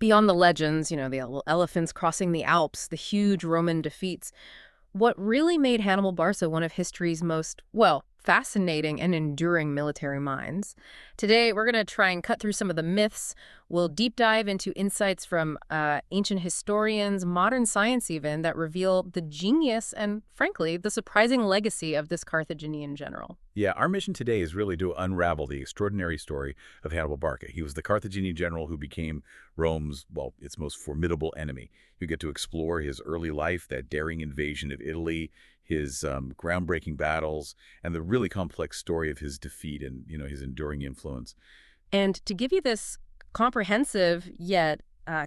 Beyond the legends, the elephants crossing the Alps, the huge Roman defeats, what really made Hannibal Barca one of history's most, well, fascinating and enduring military minds. Today, we're going to try and cut through some of the myths. We'll deep dive into insights from ancient historians, modern science even, that reveal the genius and, frankly, the surprising legacy of this Carthaginian general. Yeah, our mission today is really to unravel the extraordinary story of Hannibal Barca. He was the Carthaginian general who became Rome's, well, its most formidable enemy. You get to explore his early life, that daring invasion of Italy, his groundbreaking battles, and the really complex story of his defeat and, his enduring influence. And to give you this comprehensive yet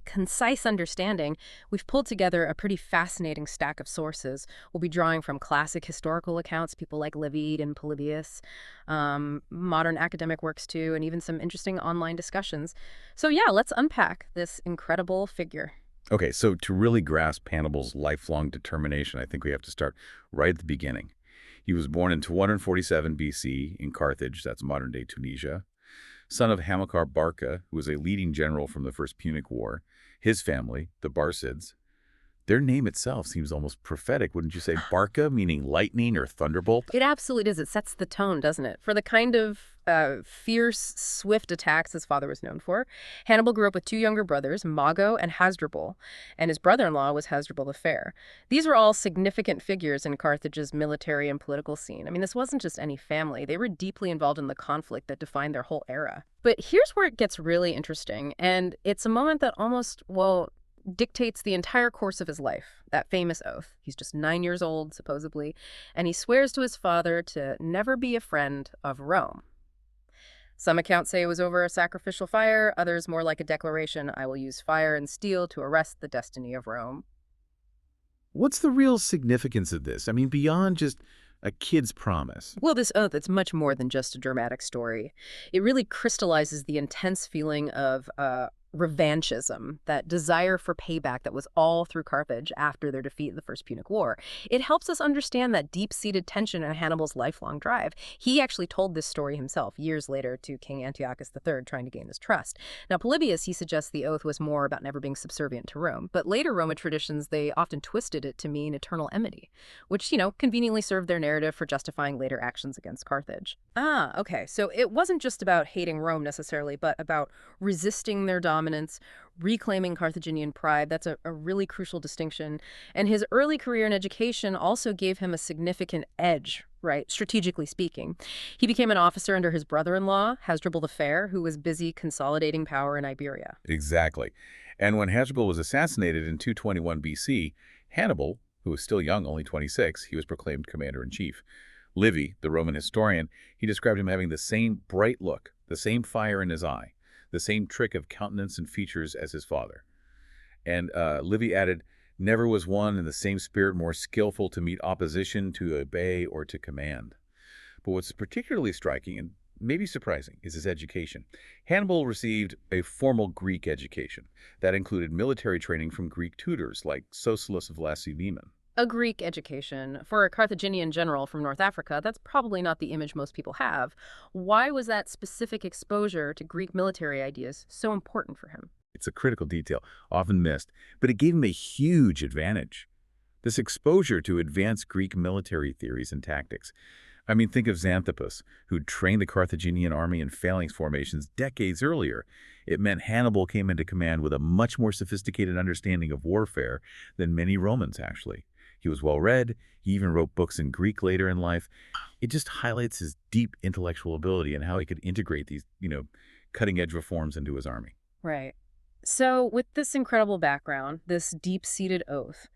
concise understanding, we've pulled together a pretty fascinating stack of sources. We'll be drawing from classic historical accounts, people like Livy and Polybius, modern academic works too, and even some interesting online discussions. So yeah, let's unpack this incredible figure. Okay, so to really grasp Hannibal's lifelong determination, I think we have to start right at the beginning. He was born in 247 BC in Carthage, that's modern-day Tunisia, son of Hamilcar Barca, who was a leading general from the First Punic War. His family, the Barcids, their name itself seems almost prophetic, wouldn't you say? Barca, meaning lightning or thunderbolt? It absolutely does. It sets the tone, doesn't it? For the kind of fierce, swift attacks his father was known for. Hannibal grew up with two younger brothers, Mago and Hasdrubal, and his brother-in-law was Hasdrubal the Fair. These were all significant figures in Carthage's military and political scene. I mean, this wasn't just any family. They were deeply involved in the conflict that defined their whole era. But here's where it gets really interesting, and it's a moment that almost, well, dictates the entire course of his life, that famous oath. He's just 9 years old, supposedly, and he swears to his father to never be a friend of Rome. Some accounts say it was over a sacrificial fire, others more like a declaration, I will use fire and steel to arrest the destiny of Rome. What's the real significance of this? I mean, beyond just a kid's promise. Well, this oath, it's much more than just a dramatic story. It really crystallizes the intense feeling of revanchism, that desire for payback that was all through Carthage after their defeat in the First Punic War. It helps us understand that deep-seated tension in Hannibal's lifelong drive. He actually told this story himself years later to King Antiochus III, trying to gain his trust. Now, Polybius, he suggests the oath was more about never being subservient to Rome, but later Roman traditions, they often twisted it to mean eternal enmity, which, conveniently served their narrative for justifying later actions against Carthage. Okay, so it wasn't just about hating Rome necessarily, but about resisting their dominance, reclaiming Carthaginian pride. That's a really crucial distinction. And his early career in education also gave him a significant edge, right, strategically speaking. He became an officer under his brother-in-law, Hasdrubal the Fair, who was busy consolidating power in Iberia. Exactly. And when Hasdrubal was assassinated in 221 BC, Hannibal, who was still young, only 26, he was proclaimed commander-in-chief. Livy, the Roman historian, he described him having the same bright look, the same fire in his eye, the same trick of countenance and features as his father. And Livy added, never was one in the same spirit more skillful to meet opposition, to obey, or to command. But what's particularly striking and maybe surprising is his education. Hannibal received a formal Greek education that included military training from Greek tutors like Sosilas of Lacedaemon. A Greek education. For a Carthaginian general from North Africa, that's probably not the image most people have. Why was that specific exposure to Greek military ideas so important for him? It's a critical detail, often missed, but it gave him a huge advantage. This exposure to advanced Greek military theories and tactics. I mean, think of Xanthippus, who'd trained the Carthaginian army in phalanx formations decades earlier. It meant Hannibal came into command with a much more sophisticated understanding of warfare than many Romans, actually. He was well-read. He even wrote books in Greek later in life. It just highlights his deep intellectual ability and how he could integrate these, cutting-edge reforms into his army. Right. So with this incredible background, this deep-seated oath,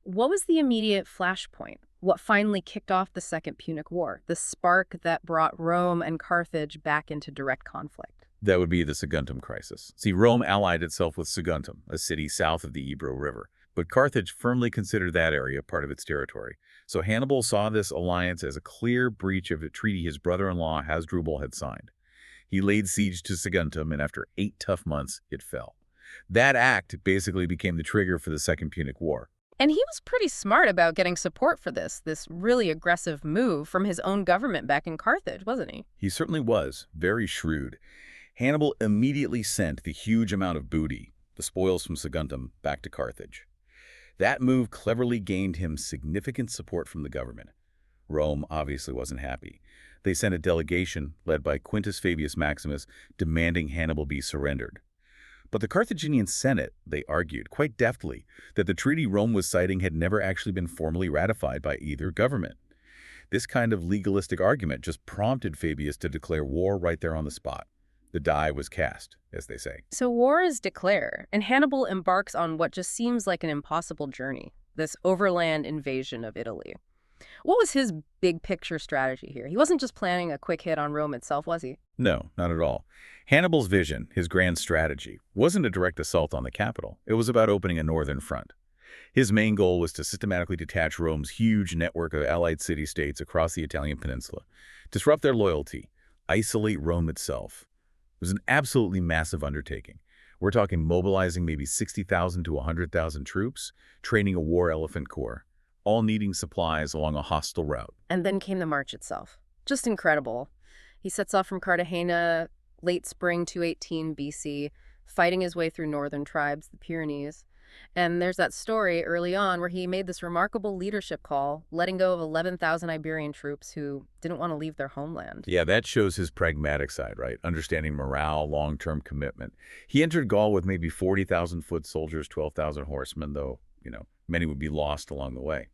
what was the immediate flashpoint? What finally kicked off the Second Punic War, the spark that brought Rome and Carthage back into direct conflict? That would be the Saguntum crisis. See, Rome allied itself with Saguntum, a city south of the Ebro River. But Carthage firmly considered that area part of its territory. So Hannibal saw this alliance as a clear breach of a treaty his brother-in-law Hasdrubal had signed. He laid siege to Saguntum, and after 8 tough months, it fell. That act basically became the trigger for the Second Punic War. And he was pretty smart about getting support for this really aggressive move from his own government back in Carthage, wasn't he? He certainly was, very shrewd. Hannibal immediately sent the huge amount of booty, the spoils from Saguntum, back to Carthage. That move cleverly gained him significant support from the government. Rome obviously wasn't happy. They sent a delegation, led by Quintus Fabius Maximus, demanding Hannibal be surrendered. But the Carthaginian Senate, they argued, quite deftly, that the treaty Rome was citing had never actually been formally ratified by either government. This kind of legalistic argument just prompted Fabius to declare war right there on the spot. The die was cast, as they say. So war is declared, and Hannibal embarks on what just seems like an impossible journey, this overland invasion of Italy. What was his big picture strategy here? He wasn't just planning a quick hit on Rome itself, was he? No, not at all. Hannibal's vision, his grand strategy, wasn't a direct assault on the capital. It was about opening a northern front. His main goal was to systematically detach Rome's huge network of allied city-states across the Italian peninsula, disrupt their loyalty, isolate Rome itself. It was an absolutely massive undertaking. We're talking mobilizing maybe 60,000 to 100,000 troops, training a war elephant corps, all needing supplies along a hostile route. And then came the march itself. Just incredible. He sets off from Cartagena late spring 218 BC, fighting his way through northern tribes, the Pyrenees. And there's that story early on where he made this remarkable leadership call, letting go of 11,000 Iberian troops who didn't want to leave their homeland. Yeah, that shows his pragmatic side, right? Understanding morale, long-term commitment. He entered Gaul with maybe 40,000 foot soldiers, 12,000 horsemen, though, many would be lost along the way.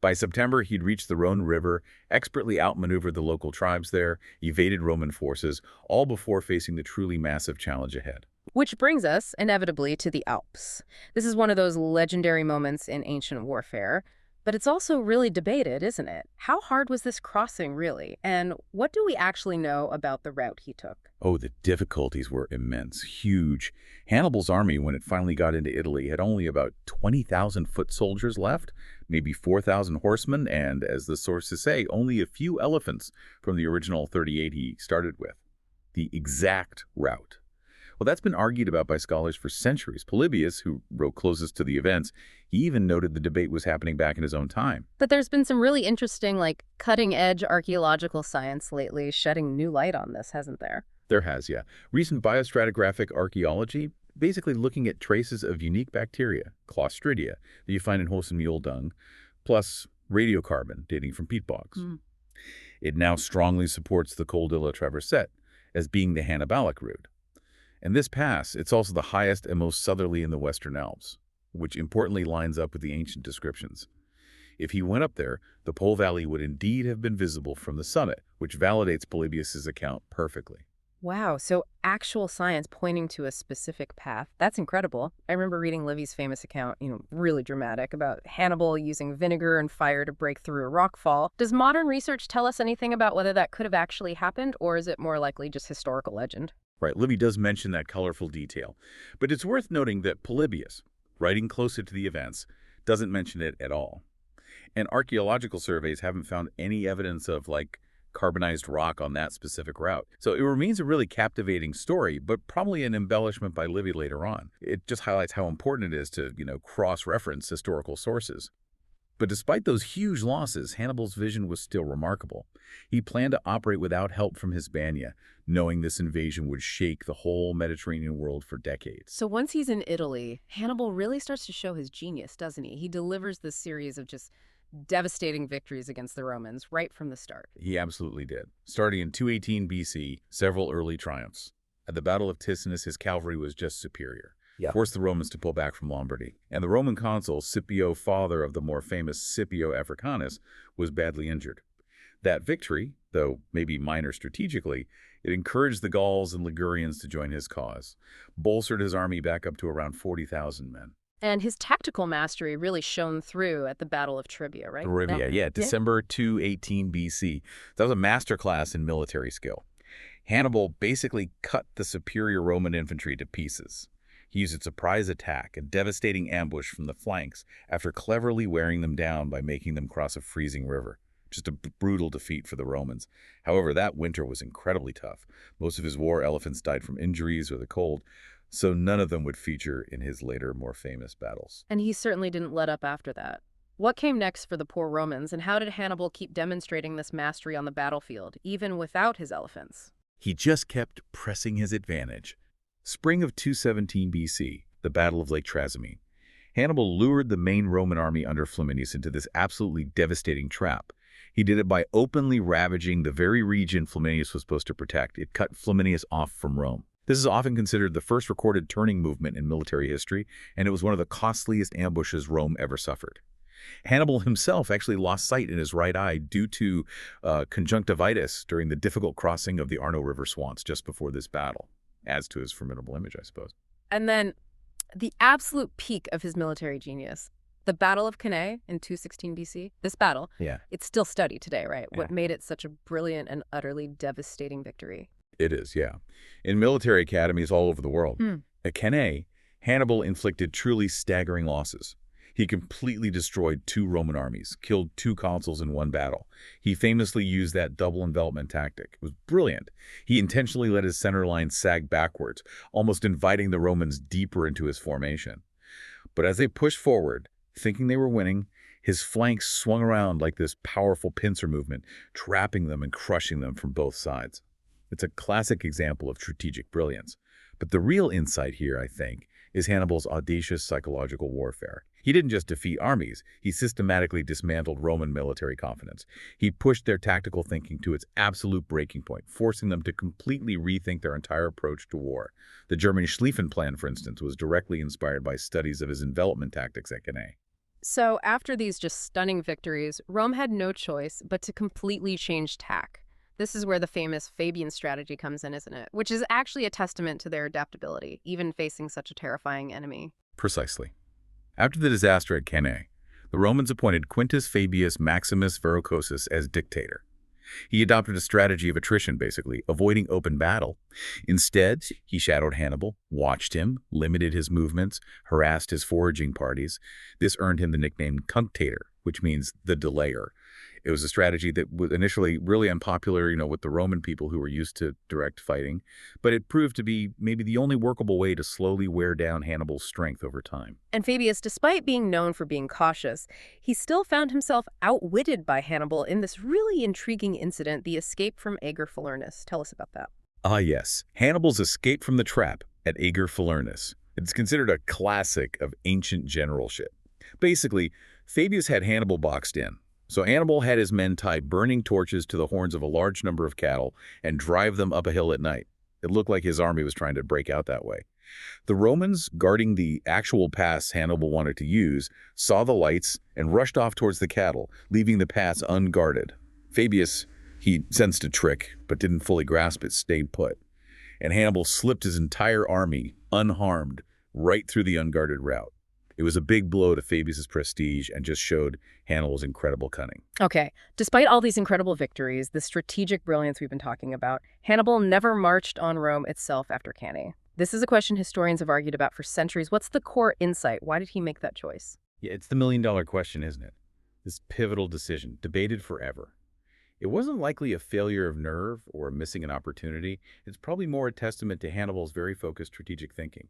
By September, he'd reached the Rhone River, expertly outmaneuvered the local tribes there, evaded Roman forces, all before facing the truly massive challenge ahead. Which brings us, inevitably, to the Alps. This is one of those legendary moments in ancient warfare, but it's also really debated, isn't it? How hard was this crossing, really? And what do we actually know about the route he took? Oh, the difficulties were immense, huge. Hannibal's army, when it finally got into Italy, had only about 20,000 foot soldiers left, maybe 4,000 horsemen, and, as the sources say, only a few elephants from the original 38 he started with. The exact route. Well, that's been argued about by scholars for centuries. Polybius, who wrote closest to the events, he even noted the debate was happening back in his own time. But there's been some really interesting, cutting-edge archaeological science lately shedding new light on this, hasn't there? There has, yeah. Recent biostratigraphic archaeology, basically looking at traces of unique bacteria, Clostridia, that you find in horse and mule dung, plus radiocarbon dating from peat bogs. It now strongly supports the Col de la Traversette as being the Hannibalic route. And this pass, it's also the highest and most southerly in the Western Alps, which importantly lines up with the ancient descriptions. If he went up there, the Pole Valley would indeed have been visible from the summit, which validates Polybius's account perfectly. Wow, so actual science pointing to a specific path. That's incredible. I remember reading Livy's famous account, really dramatic, about Hannibal using vinegar and fire to break through a rockfall. Does modern research tell us anything about whether that could have actually happened, or is it more likely just historical legend? Right, Livy does mention that colorful detail. But it's worth noting that Polybius, writing closer to the events, doesn't mention it at all. And archaeological surveys haven't found any evidence of, carbonized rock on that specific route. So it remains a really captivating story, but probably an embellishment by Livy later on. It just highlights how important it is to, cross-reference historical sources. But despite those huge losses, Hannibal's vision was still remarkable. He planned to operate without help from Hispania, knowing this invasion would shake the whole Mediterranean world for decades. So once he's in Italy, Hannibal really starts to show his genius, doesn't he? He delivers this series of just devastating victories against the Romans right from the start. He absolutely did. Starting in 218 BC, several early triumphs. At the Battle of Ticinus, his cavalry was just superior. Forced the Romans to pull back from Lombardy. And the Roman consul, Scipio, father of the more famous Scipio Africanus, was badly injured. That victory, though maybe minor strategically, it encouraged the Gauls and Ligurians to join his cause, bolstered his army back up to around 40,000 men. And his tactical mastery really shone through at the Battle of Trebia, right? Trebia, yeah, December 218 BC. That was a masterclass in military skill. Hannibal basically cut the superior Roman infantry to pieces. He used a surprise attack, a devastating ambush from the flanks, after cleverly wearing them down by making them cross a freezing river. Just a brutal defeat for the Romans. However, that winter was incredibly tough. Most of his war elephants died from injuries or the cold, so none of them would feature in his later, more famous battles. And he certainly didn't let up after that. What came next for the poor Romans, and how did Hannibal keep demonstrating this mastery on the battlefield, even without his elephants? He just kept pressing his advantage. Spring of 217 BC, the the Battle of Lake Trasimene. Hannibal lured the main Roman army under Flaminius into this absolutely devastating trap. He did it by openly ravaging the very region Flaminius was supposed to protect. It cut Flaminius off from Rome. This is often considered the first recorded turning movement in military history, and it was one of the costliest ambushes Rome ever suffered. Hannibal himself actually lost sight in his right eye due to conjunctivitis during the difficult crossing of the Arno River swamps just before this battle. Adds to his formidable image, I suppose. And then the absolute peak of his military genius, the Battle of Cannae in 216 BC. This battle, it's still studied today, right? Yeah. What made it such a brilliant and utterly devastating victory? It is, yeah. In military academies all over the world. At Cannae, Hannibal inflicted truly staggering losses. He completely destroyed 2 Roman armies, killed 2 consuls in one battle. He famously used that double envelopment tactic. It was brilliant. He intentionally let his center line sag backwards, almost inviting the Romans deeper into his formation. But as they pushed forward, thinking they were winning, his flanks swung around like this powerful pincer movement, trapping them and crushing them from both sides. It's a classic example of strategic brilliance. But the real insight here, I think, is Hannibal's audacious psychological warfare. He didn't just defeat armies, he systematically dismantled Roman military confidence. He pushed their tactical thinking to its absolute breaking point, forcing them to completely rethink their entire approach to war. The German Schlieffen Plan, for instance, was directly inspired by studies of his envelopment tactics at Cannae. So after these just stunning victories, Rome had no choice but to completely change tack. This is where the famous Fabian strategy comes in, isn't it? Which is actually a testament to their adaptability, even facing such a terrifying enemy. Precisely. After the disaster at Cannae, the Romans appointed Quintus Fabius Maximus Verrucosus as dictator. He adopted a strategy of attrition, basically, avoiding open battle. Instead, he shadowed Hannibal, watched him, limited his movements, harassed his foraging parties. This earned him the nickname Cunctator, which means the delayer. It was a strategy that was initially really unpopular, with the Roman people who were used to direct fighting, but it proved to be maybe the only workable way to slowly wear down Hannibal's strength over time. And Fabius, despite being known for being cautious, he still found himself outwitted by Hannibal in this really intriguing incident, the escape from Ager Falernus. Tell us about that. Ah, yes. Hannibal's escape from the trap at Ager Falernus. It's considered a classic of ancient generalship. Basically, Fabius had Hannibal boxed in. So Hannibal had his men tie burning torches to the horns of a large number of cattle and drive them up a hill at night. It looked like his army was trying to break out that way. The Romans, guarding the actual pass Hannibal wanted to use, saw the lights and rushed off towards the cattle, leaving the pass unguarded. Fabius, he sensed a trick, but didn't fully grasp it, stayed put. And Hannibal slipped his entire army, unharmed, right through the unguarded route. It was a big blow to Fabius's prestige and just showed Hannibal's incredible cunning. Okay, despite all these incredible victories, the strategic brilliance we've been talking about, Hannibal never marched on Rome itself after Cannae. This is a question historians have argued about for centuries. What's the core insight? Why did he make that choice? Yeah, it's the million-dollar question, isn't it? This pivotal decision, debated forever. It wasn't likely a failure of nerve or missing an opportunity. It's probably more a testament to Hannibal's very focused strategic thinking.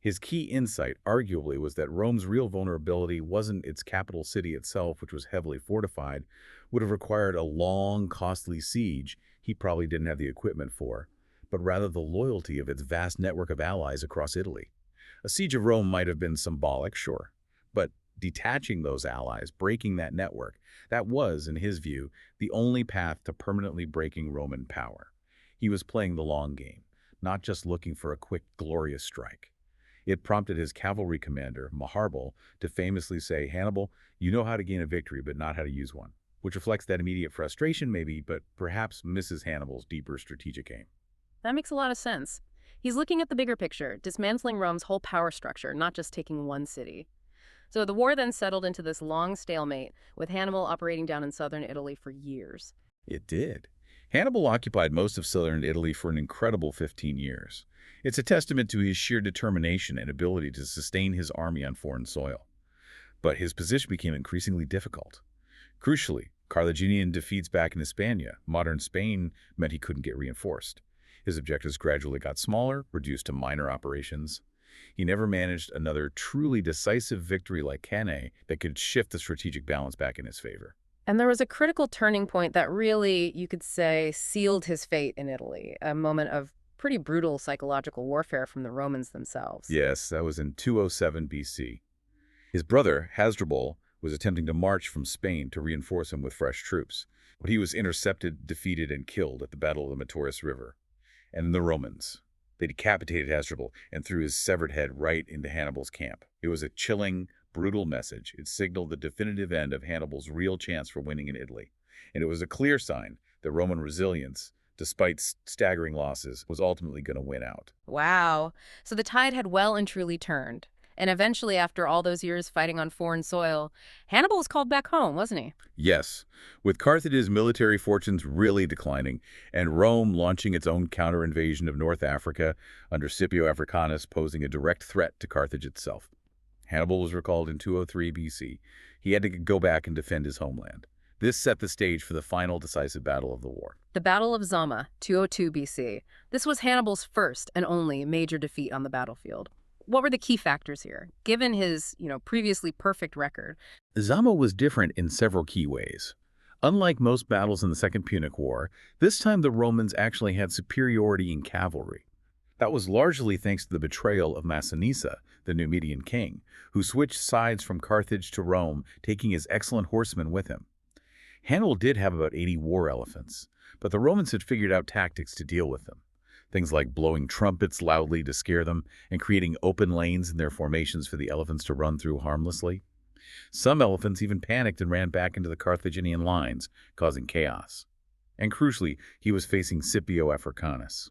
His key insight, arguably, was that Rome's real vulnerability wasn't its capital city itself, which was heavily fortified, would have required a long, costly siege he probably didn't have the equipment for, but rather the loyalty of its vast network of allies across Italy. A siege of Rome might have been symbolic, sure, but detaching those allies, breaking that network, that was, in his view, the only path to permanently breaking Roman power. He was playing the long game, not just looking for a quick, glorious strike. It prompted his cavalry commander, Maharbal, to famously say, "Hannibal, you know how to gain a victory, but not how to use one," which reflects that immediate frustration maybe, but perhaps misses Hannibal's deeper strategic aim. That makes a lot of sense. He's looking at the bigger picture, dismantling Rome's whole power structure, not just taking one city. So the war then settled into this long stalemate, with Hannibal operating down in southern Italy for years. It did. Hannibal occupied most of southern Italy for an incredible 15 years. It's a testament to his sheer determination and ability to sustain his army on foreign soil. But his position became increasingly difficult. Crucially, Carthaginian defeats back in Hispania, modern Spain, meant he couldn't get reinforced. His objectives gradually got smaller, reduced to minor operations. He never managed another truly decisive victory like Cannae that could shift the strategic balance back in his favor. And there was a critical turning point that really, you could say, sealed his fate in Italy, a moment of pretty brutal psychological warfare from the Romans themselves. Yes, that was in 207 BC. His brother, Hasdrubal, was attempting to march from Spain to reinforce him with fresh troops, but he was intercepted, defeated, and killed at the Battle of the Metaurus River. And the Romans, they decapitated Hasdrubal and threw his severed head right into Hannibal's camp. It was a chilling, brutal message. It signaled the definitive end of Hannibal's real chance for winning in Italy. And it was a clear sign that Roman resilience, despite staggering losses, was ultimately going to win out. Wow. So the tide had well and truly turned. And eventually, after all those years fighting on foreign soil, Hannibal was called back home, wasn't he? Yes, with Carthage's military fortunes really declining, and Rome launching its own counter-invasion of North Africa under Scipio Africanus posing a direct threat to Carthage itself. Hannibal was recalled in 203 BC. He had to go back and defend his homeland. This set the stage for the final decisive battle of the war. The Battle of Zama, 202 BC. This was Hannibal's first and only major defeat on the battlefield. What were the key factors here, given his, previously perfect record? Zama was different in several key ways. Unlike most battles in the Second Punic War, this time the Romans actually had superiority in cavalry. That was largely thanks to the betrayal of Massinissa, the Numidian king, who switched sides from Carthage to Rome, taking his excellent horsemen with him. Hannibal did have about 80 war elephants, but the Romans had figured out tactics to deal with them. Things like blowing trumpets loudly to scare them and creating open lanes in their formations for the elephants to run through harmlessly. Some elephants even panicked and ran back into the Carthaginian lines, causing chaos. And crucially, he was facing Scipio Africanus.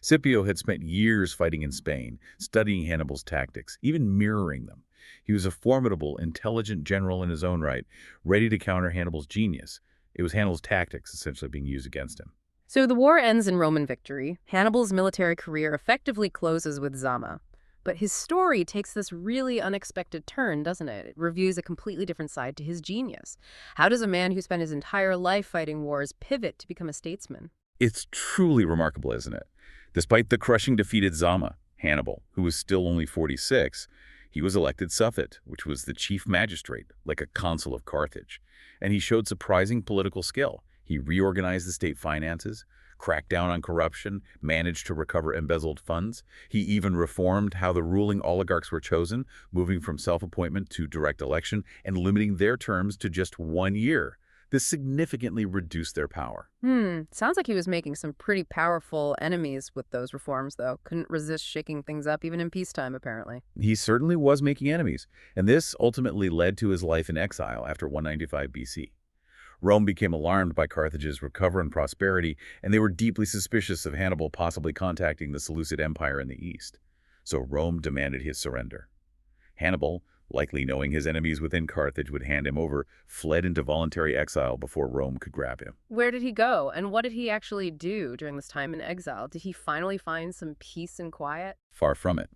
Scipio had spent years fighting in Spain, studying Hannibal's tactics, even mirroring them. He was a formidable, intelligent general in his own right, ready to counter Hannibal's genius. It was Hannibal's tactics essentially being used against him. So the war ends in Roman victory. Hannibal's military career effectively closes with Zama. But his story takes this really unexpected turn, doesn't it? It reveals a completely different side to his genius. How does a man who spent his entire life fighting wars pivot to become a statesman? It's truly remarkable, isn't it? Despite the crushing defeat at Zama, Hannibal, who was still only 46, he was elected suffet, which was the chief magistrate, like a consul of Carthage. And he showed surprising political skill. He reorganized the state finances, cracked down on corruption, managed to recover embezzled funds. He even reformed how the ruling oligarchs were chosen, moving from self-appointment to direct election and limiting their terms to just 1 year. This significantly reduced their power. Sounds like he was making some pretty powerful enemies with those reforms, though. Couldn't resist shaking things up, even in peacetime, apparently. He certainly was making enemies, and this ultimately led to his life in exile after 195 BC. Rome became alarmed by Carthage's recovery and prosperity, and they were deeply suspicious of Hannibal possibly contacting the Seleucid Empire in the east. So Rome demanded his surrender. Hannibal, likely knowing his enemies within Carthage would hand him over, fled into voluntary exile before Rome could grab him. Where did he go, and what did he actually do during this time in exile? Did he finally find some peace and quiet? Far from it.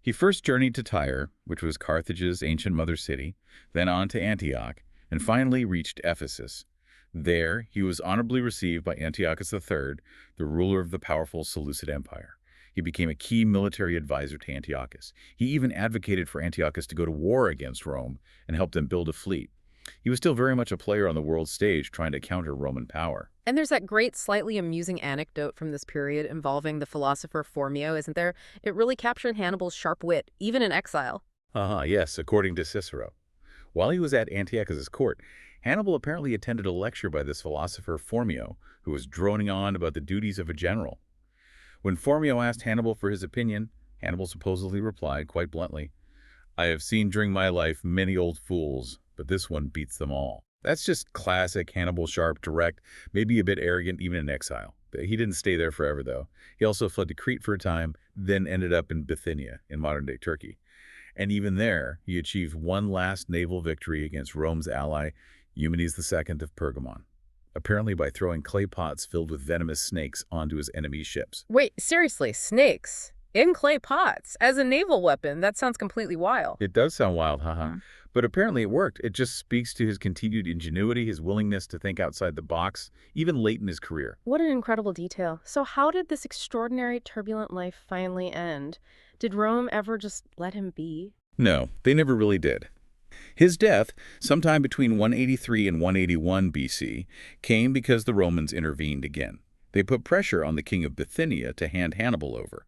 He first journeyed to Tyre, which was Carthage's ancient mother city, then on to Antioch, and finally reached Ephesus. There, he was honorably received by Antiochus III, the ruler of the powerful Seleucid Empire. He became a key military advisor to Antiochus. He even advocated for Antiochus to go to war against Rome and helped them build a fleet. He was still very much a player on the world stage trying to counter Roman power. And there's that great, slightly amusing anecdote from this period involving the philosopher Phormio, isn't there? It really captured Hannibal's sharp wit, even in exile. Yes, according to Cicero. While he was at Antiochus's court, Hannibal apparently attended a lecture by this philosopher Phormio, who was droning on about the duties of a general. When Phormio asked Hannibal for his opinion, Hannibal supposedly replied quite bluntly, "I have seen during my life many old fools, but this one beats them all." That's just classic Hannibal, sharp, direct, maybe a bit arrogant even in exile. He didn't stay there forever, though. He also fled to Crete for a time, then ended up in Bithynia, in modern-day Turkey. And even there, he achieved one last naval victory against Rome's ally, Eumenes II of Pergamon, apparently by throwing clay pots filled with venomous snakes onto his enemy's ships. Wait, seriously, snakes? In clay pots? As a naval weapon? That sounds completely wild. It does sound wild, haha. But apparently it worked. It just speaks to his continued ingenuity, his willingness to think outside the box, even late in his career. What an incredible detail. So how did this extraordinary, turbulent life finally end? Did Rome ever just let him be? No, they never really did. His death, sometime between 183 and 181 BC, came because the Romans intervened again. They put pressure on the king of Bithynia to hand Hannibal over.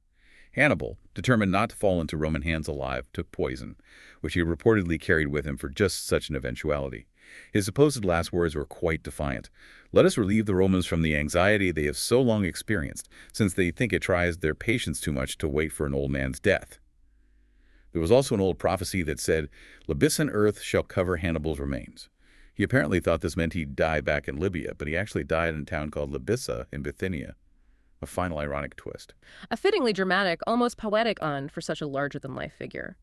Hannibal, determined not to fall into Roman hands alive, took poison, which he reportedly carried with him for just such an eventuality. His supposed last words were quite defiant. "Let us relieve the Romans from the anxiety they have so long experienced, since they think it tries their patience too much to wait for an old man's death." There was also an old prophecy that said, "Libyssan earth shall cover Hannibal's remains." He apparently thought this meant he'd die back in Libya, but he actually died in a town called Libyssa in Bithynia. A final ironic twist. A fittingly dramatic, almost poetic end for such a larger-than-life figure.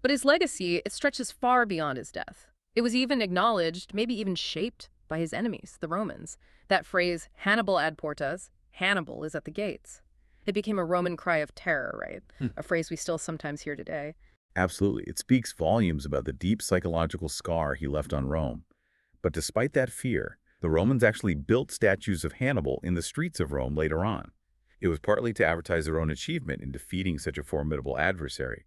But his legacy, it stretches far beyond his death. It was even acknowledged, maybe even shaped, by his enemies, the Romans. That phrase, Hannibal ad portas, Hannibal is at the gates. It became a Roman cry of terror, right? A phrase we still sometimes hear today. Absolutely. It speaks volumes about the deep psychological scar he left on Rome. But despite that fear, the Romans actually built statues of Hannibal in the streets of Rome later on. It was partly to advertise their own achievement in defeating such a formidable adversary.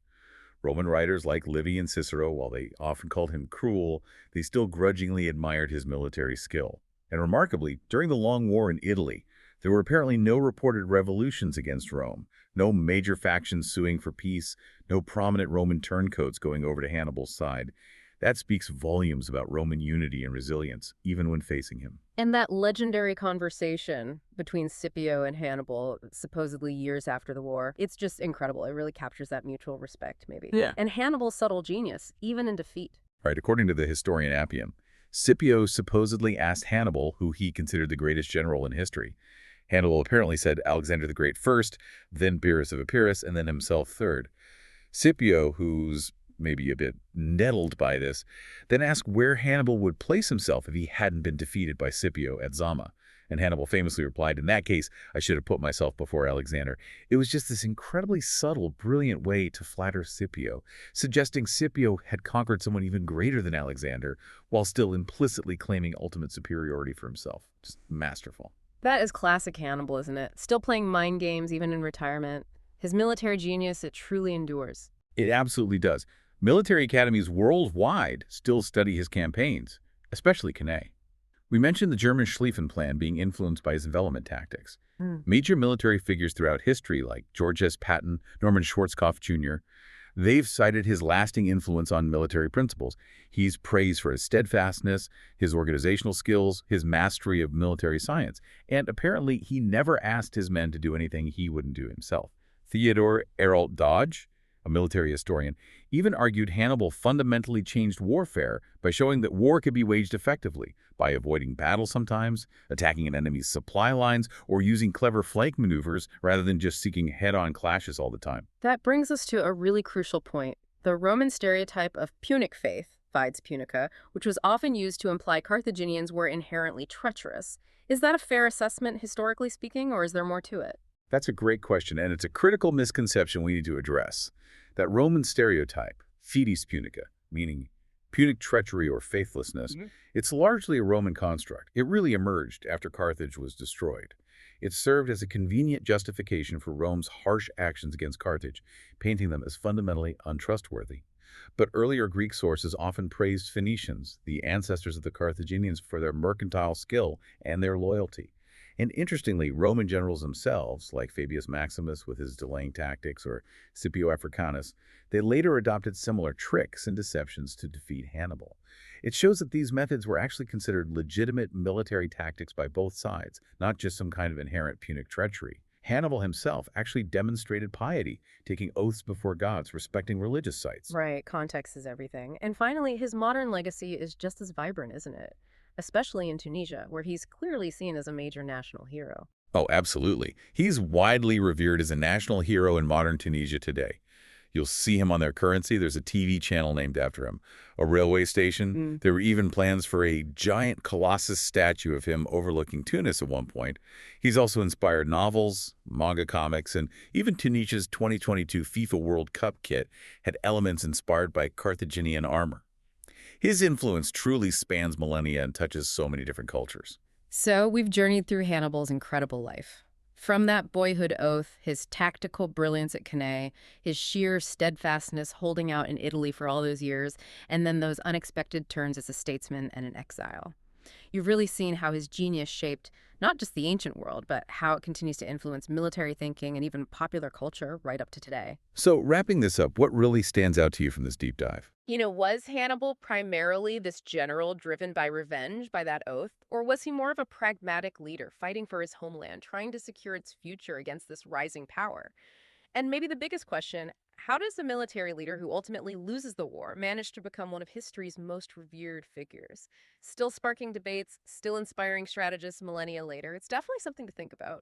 Roman writers like Livy and Cicero, while they often called him cruel, they still grudgingly admired his military skill. And remarkably, during the Long War in Italy, there were apparently no reported revolutions against Rome, no major factions suing for peace, no prominent Roman turncoats going over to Hannibal's side. That speaks volumes about Roman unity and resilience, even when facing him. And that legendary conversation between Scipio and Hannibal, supposedly years after the war, it's just incredible. It really captures that mutual respect, maybe. Yeah. And Hannibal's subtle genius, even in defeat. Right, according to the historian Appian, Scipio supposedly asked Hannibal, who he considered the greatest general in history. Hannibal apparently said Alexander the Great first, then Pyrrhus of Epirus, and then himself third. Scipio, who's maybe a bit nettled by this, then asked where Hannibal would place himself if he hadn't been defeated by Scipio at Zama. And Hannibal famously replied, "In that case, I should have put myself before Alexander." It was just this incredibly subtle, brilliant way to flatter Scipio, suggesting Scipio had conquered someone even greater than Alexander, while still implicitly claiming ultimate superiority for himself. Just masterful. That is classic Hannibal, isn't it? Still playing mind games even in retirement. His military genius, it truly endures. It absolutely does. Military academies worldwide still study his campaigns, especially Cannae. We mentioned the German Schlieffen plan being influenced by his envelopment tactics. Major military figures throughout history, like George S. Patton, Norman Schwarzkopf Jr., they've cited his lasting influence on military principles. He's praised for his steadfastness, his organizational skills, his mastery of military science, and apparently he never asked his men to do anything he wouldn't do himself. Theodore Arnold Dodge, a military historian, even argued Hannibal fundamentally changed warfare by showing that war could be waged effectively, by avoiding battle sometimes, attacking an enemy's supply lines, or using clever flank maneuvers rather than just seeking head-on clashes all the time. That brings us to a really crucial point. The Roman stereotype of Punic faith, Fides Punica, which was often used to imply Carthaginians were inherently treacherous. Is that a fair assessment, historically speaking, or is there more to it? That's a great question, and it's a critical misconception we need to address. That Roman stereotype, Fides Punica, meaning Punic treachery or faithlessness, it's largely a Roman construct. It really emerged after Carthage was destroyed. It served as a convenient justification for Rome's harsh actions against Carthage, painting them as fundamentally untrustworthy. But earlier Greek sources often praised Phoenicians, the ancestors of the Carthaginians, for their mercantile skill and their loyalty. And interestingly, Roman generals themselves, like Fabius Maximus with his delaying tactics or Scipio Africanus, they later adopted similar tricks and deceptions to defeat Hannibal. It shows that these methods were actually considered legitimate military tactics by both sides, not just some kind of inherent Punic treachery. Hannibal himself actually demonstrated piety, taking oaths before gods, respecting religious sites. Right, context is everything. And finally, his modern legacy is just as vibrant, isn't it? Especially in Tunisia, where he's clearly seen as a major national hero. Oh, absolutely. He's widely revered as a national hero in modern Tunisia today. You'll see him on their currency. There's a TV channel named after him, a railway station. There were even plans for a giant colossus statue of him overlooking Tunis at one point. He's also inspired novels, manga comics, and even Tunisia's 2022 FIFA World Cup kit had elements inspired by Carthaginian armor. His influence truly spans millennia and touches so many different cultures. So we've journeyed through Hannibal's incredible life. From that boyhood oath, his tactical brilliance at Cannae, his sheer steadfastness holding out in Italy for all those years, and then those unexpected turns as a statesman and an exile. You've really seen how his genius shaped not just the ancient world, but how it continues to influence military thinking and even popular culture right up to today. So wrapping this up, what really stands out to you from this deep dive? Was Hannibal primarily this general driven by revenge, by that oath? Or was he more of a pragmatic leader fighting for his homeland, trying to secure its future against this rising power? And maybe the biggest question, how does a military leader who ultimately loses the war manage to become one of history's most revered figures? Still sparking debates, still inspiring strategists millennia later. It's definitely something to think about.